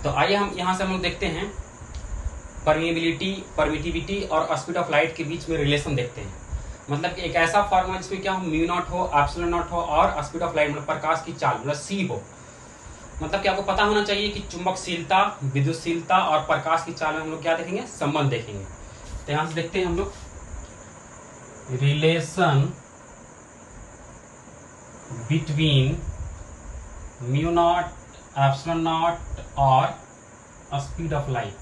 तो आइए हम यहाँ से हम लोग देखते हैं परमिटिविटी और स्पीड ऑफ लाइट के बीच में रिलेशन देखते हैं। मतलब कि एक ऐसा फॉर्मूला जिसमें क्या हो, म्यू नॉट हो, एप्सिलॉन नॉट हो और स्पीड ऑफ लाइट मतलब प्रकाश की चाल मतलब सी हो। मतलब कि आपको पता होना चाहिए कि चुंबकशीलता, विद्युतशीलता और प्रकाश की चाल में हम लोग क्या देखेंगे, संबंध देखेंगे। तो यहां से देखते हैं हम लोग relation between mu naught, epsilon not और स्पीड ऑफ लाइट।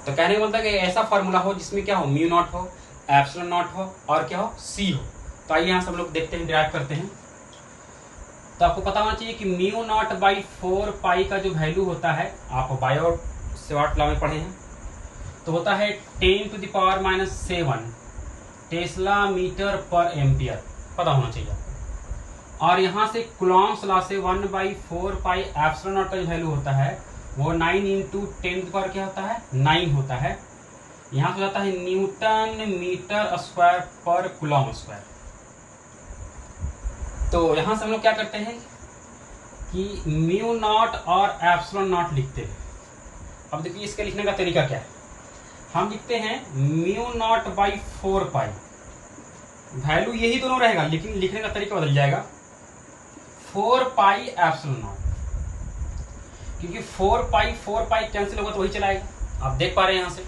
तो कहने का मतलब कि ऐसा फॉर्मूला हो जिसमें क्या हो, म्यू नॉट हो, एप्सिलॉन नॉट हो और क्या हो, सी हो। तो आइए यहाँ से हम लोग देखते हैं, डिराइव करते हैं। तो आपको पता होना चाहिए कि म्यू नॉट बाई 4 पाई का जो वैल्यू होता है, आप बायो-सेवर्ट लॉ में पढ़े हैं, तो होता है 10⁻⁻7 टेस्ला मीटर पर एम्पियर, पता होना चाहिए आपको। और यहाँ से कूलॉम्स लॉ से 1/4 पाई एप्सिलॉन नॉट का जो वैल्यू होता है वो 9 × 10 क्या होता है, 9 होता है। यहाँ से जाता है न्यूटन मीटर स्क्वायर पर कूलॉम स्क्वायर। तो यहाँ से हम लोग क्या करते हैं कि म्यू नॉट और एप्सिलॉन नॉट लिखते हैं। अब देखिए इसके लिखने का तरीका क्या है। हम लिखते हैं mu not by 4 pi, value यही दोनों रहेगा लेकिन लिखने का तरीका बदल जाएगा, 4 पाई एप्सिलॉन नॉट। क्योंकि 4 पाई कैंसिल होगा तो वही चलाएगा। आप देख पा रहे हैं यहाँ से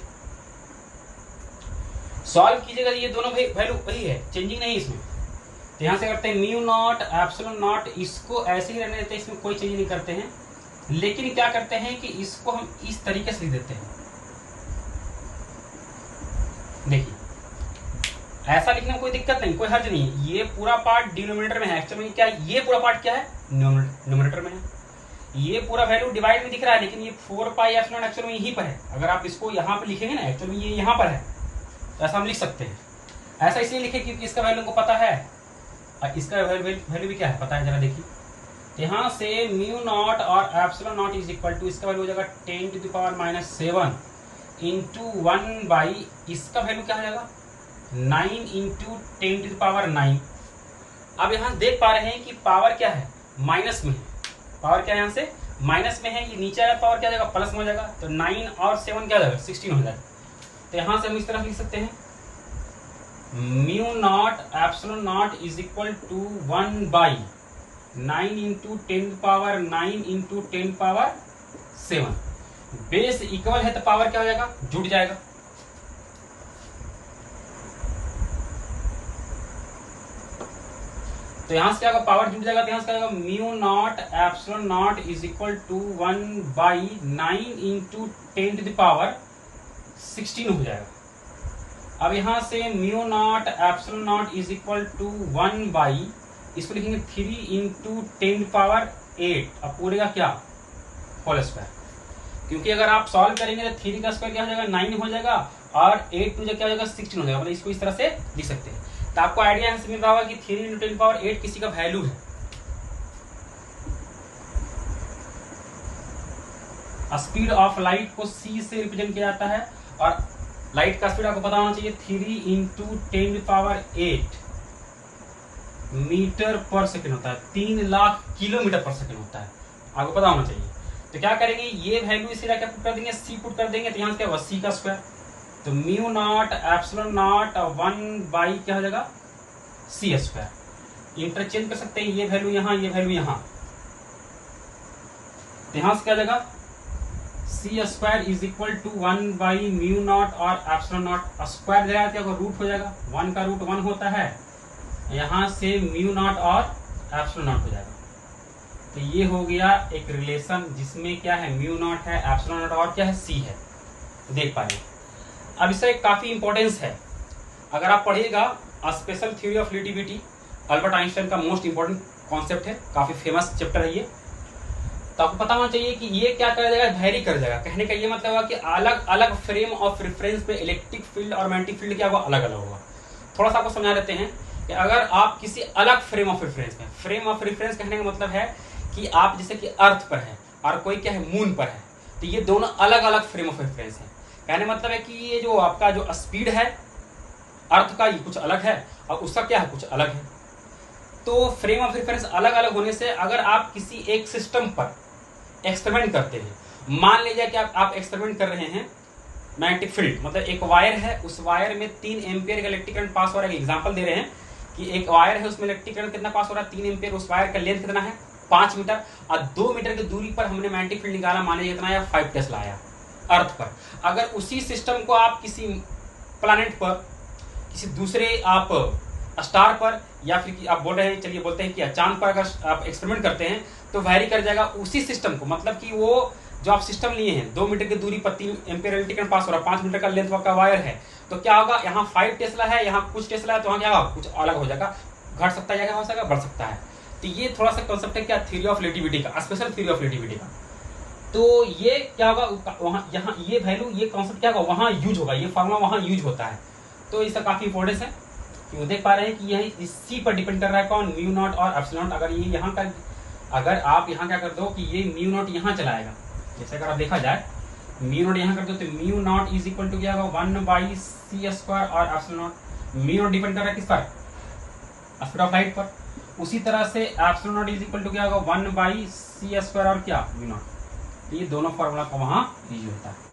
सॉल्व कीजिएगा, ये दोनों वैल्यू वही है, चेंजिंग नहीं इसमें। तो यहाँ से करते हैं म्यू नॉट एप्सिलॉन नॉट, इसको ऐसे ही रहने देते हैं, इसमें कोई चेंज नहीं करते हैं। लेकिन क्या करते हैं कि इसको हम इस तरीके से लिख देते हैं। देखिए ऐसा लिखने में कोई दिक्कत नहीं, कोई हर्ज नहीं है। ये पूरा पार्ट डिनोमिनेटर में है, एक्चुअली क्या है, ये पूरा पार्ट क्या है, न्यूमरेटर में है। ये पूरा वैल्यू डिवाइड में दिख रहा है लेकिन ये 4 पाई एप्सिलॉन एक्चुअल में यहीं पर है। अगर आप इसको यहाँ पर लिखेंगे ना, एक्चुअल में ये यहाँ पर है, तो ऐसा हम लिख सकते हैं। ऐसा इसलिए लिखे क्योंकि इसका वैल्यू को पता है और इसका वैल्यू भी क्या है पता है, जरा देखिए। यहाँ से म्यू नॉट और epsilon naught is equal to, इसका वैल्यू हो जाएगा 10⁻⁷ इंटू 1 बाई, इसका वैल्यू क्या हो जाएगा 9 इंटू 10⁹। अब यहाँ देख पा रहे हैं कि पावर क्या है, माइनस में है। पावर क्या है, यहाँ से माइनस में है, ये नीचे आया पावर क्या जाएगा, प्लस में हो जाएगा। तो 9 और 7 क्या हो जाएगा, 16 हो जाएगा। तो यहाँ से हम इस तरह लिख सकते हैं mu naught epsilon naught is equal to 1 by 9 into 10⁹ into 10⁷। Base equal है तो पावर क्या हो जाएगा, जुड़ जाएगा। तो यहां से क्या होगा, पावर जुड़ जाएगा। तो यहां से क्या होगा, mu naught epsilon naught is equal to 1 by 9 into 10⁻16 हो जाएगा। अब यहां से mu naught epsilon naught is equal to 1 by, इसको लिखेंगे 3 इंटू 10⁸। अब पूरे का क्या, होल स्क्वायर। क्योंकि अगर आप सॉल्व करेंगे तो 3 का स्क्वायर क्या हो जाएगा, 9 हो जाएगा और 8 टू क्या हो जाएगा, 16 हो जाएगा। मतलब इसको इस तरह से लिख सकते हैं। तो आपको आइडिया यहाँ से मिल रहा होगा कि 3 इंटू 10⁸ किसी का वैल्यू है। स्पीड ऑफ लाइट को सी से रिप्रेजेंट किया जाता है और लाइट का स्पीड आपको पता होना चाहिए 3 इंटू 10⁸ मीटर पर सेकेंड होता है, 3 लाख किलोमीटर पर सेकेंड होता है, आपको पता होना चाहिए। तो क्या करेंगे, ये वैल्यू इसे क्या पुट कर देंगे, सी पुट कर देंगे। तो यहाँ से क्या होगा, सी का स्क्वायर। तो mu naught epsilon not 1 by क्या हो जाएगा, सी स्क्वायर। इंटरचेंज कर सकते हैं, ये वैल्यू यहाँ, ये वैल्यू यहाँ। तो यहाँ से क्या हो जाएगा, c square is equal to 1 by mu naught और एप्सिलॉन नॉट। स्क्वायर जाएगा क्या होगा, रूट हो जाएगा, 1 का रूट 1 होता है। यहाँ से म्यू नॉट और एप्सिलॉन नॉट हो जाएगा। तो ये हो गया एक रिलेशन जिसमें क्या है, म्यू नॉट है, एप्सिलॉन नॉट और क्या है, सी है। तो देख पा रहे हैं। अब इसका एक काफी इंपॉर्टेंस है। अगर आप पढ़िएगा special theory of relativity, Albert Einstein का मोस्ट इंपॉर्टेंट कॉन्सेप्ट है, काफी फेमस चैप्टर है ये। तो आपको पता होना चाहिए कि ये क्या कर जाएगा, वैरी कर जाएगा। कहने का ये मतलब हुआ कि अलग अलग फ्रेम ऑफ रेफरेंस में इलेक्ट्रिक फील्ड और मैग्नेटिक फील्ड क्या होगा, अलग अलग होगा। थोड़ा सा आपको समझा देते हैं कि अगर आप किसी अलग फ्रेम ऑफ रेफरेंस में, फ्रेम ऑफ रेफरेंस कहने का मतलब है कि आप जैसे कि अर्थ पर है और कोई क्या है, मून पर है, तो ये दोनों अलग अलग फ्रेम ऑफ रेफरेंस है। कहने मतलब है कि ये जो आपका जो स्पीड है अर्थ का, ये कुछ अलग है और उसका क्या है, कुछ अलग है। तो फ्रेम ऑफ रेफरेंस अलग अलग होने से अगर आप किसी एक सिस्टम पर एक्सपेरिमेंट करते हैं, मान लीजिए कि आप एक्सपेरिमेंट कर रहे हैं मैग्नेटिक फील्ड, मतलब एक वायर है, उस वायर में 3 एम्पियर का इलेक्ट्रिक करंट पास हो रहा है। एग्जांपल दे रहे हैं कि एक वायर है, उसमें इलेक्ट्रिक करंट कितना पास हो रहा है, 3 एम्पियर। उस वायर का लेंथ कितना है, 5 मीटर, और 2 मीटर की दूरी पर हमने मैग्नेटिक फील्ड निकाला, माने कितना आया, 5 टेस्ला आया अर्थ पर। अगर उसी सिस्टम को आप किसी प्लैनेट पर, किसी दूसरे आप स्टार पर, या फिर आप बोल रहे हैं, चलिए बोलते हैं कि चांद पर अगर आप एक्सपेरिमेंट करते हैं तो वैरी कर जाएगा उसी सिस्टम को, मतलब कि वो जो आप सिस्टम लिए हैं 2 मीटर की दूरी पर 3 एम्पियर इलेक्ट्रिक करंट पास हो रहा है, 5 मीटर का लेंथ का वायर है, तो क्या होगा, यहाँ 5 टेस्ला है, यहाँ कुछ टेस्ला है, तो वहाँ क्या होगा, कुछ अलग हो जाएगा, घट सकता है या हो सकता है, बढ़ सकता है। तो ये थोड़ा सा कॉन्सेप्ट है क्या, थ्योरी ऑफ रिलेटिविटी का, स्पेशल थ्योरी ऑफ रिलेटिविटी का। तो ये क्या होगा, वहाँ यहाँ ये वैल्यू, ये कॉन्सेप्ट क्या होगा, वहाँ यूज होगा, ये फॉर्मूला वहाँ यूज होता है। तो इसका काफी इंपॉर्टेंस है कि वो देख पा रहे हैं कि यह इसी पर डिपेंड कर रहा है, कौन, म्यू नॉट और एप्सिलॉन। अगर ये यहाँ का, अगर आप यहाँ क्या कर दो कि ये म्यू नॉट यहाँ चलाएगा, जैसे अगर आप देखा जाए म्यू नॉट यहाँ कर दो तो mu naught is equal to क्या होगा, 1/c² और epsilon naught. Mu naught depend कर रहा है किस पर, स्पीड ऑफ लाइट पर। उसी तरह से epsilon naught is equal to क्या होगा, 1/c² और क्या, म्यू नॉट। ये दोनों फॉर्मूला का वहां यूज होता है।